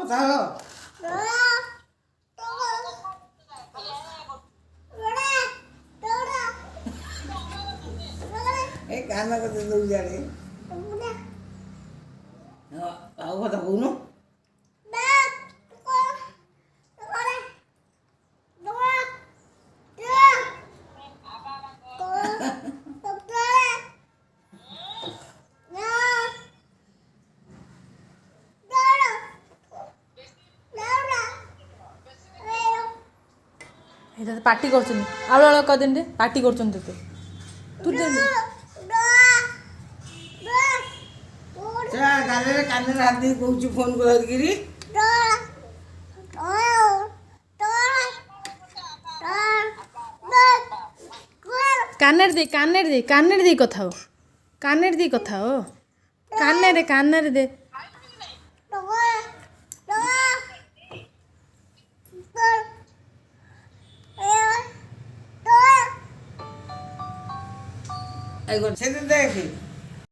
কথা হলো এই কান্না করতে দৌড় যাবে ଆଉ କଥା କହୁନୁ এটা পার্টি করছেন আলো আলো কদিন রে পার্টি করছেন তো তুই କାନରେ କାନରେ ହାତ ଦେଇ କହୁଛୁ ଫୋନ୍ କରିକିରି কানের দি কথা ও কানের দি কথা ও কানের দে সেদিন দেখি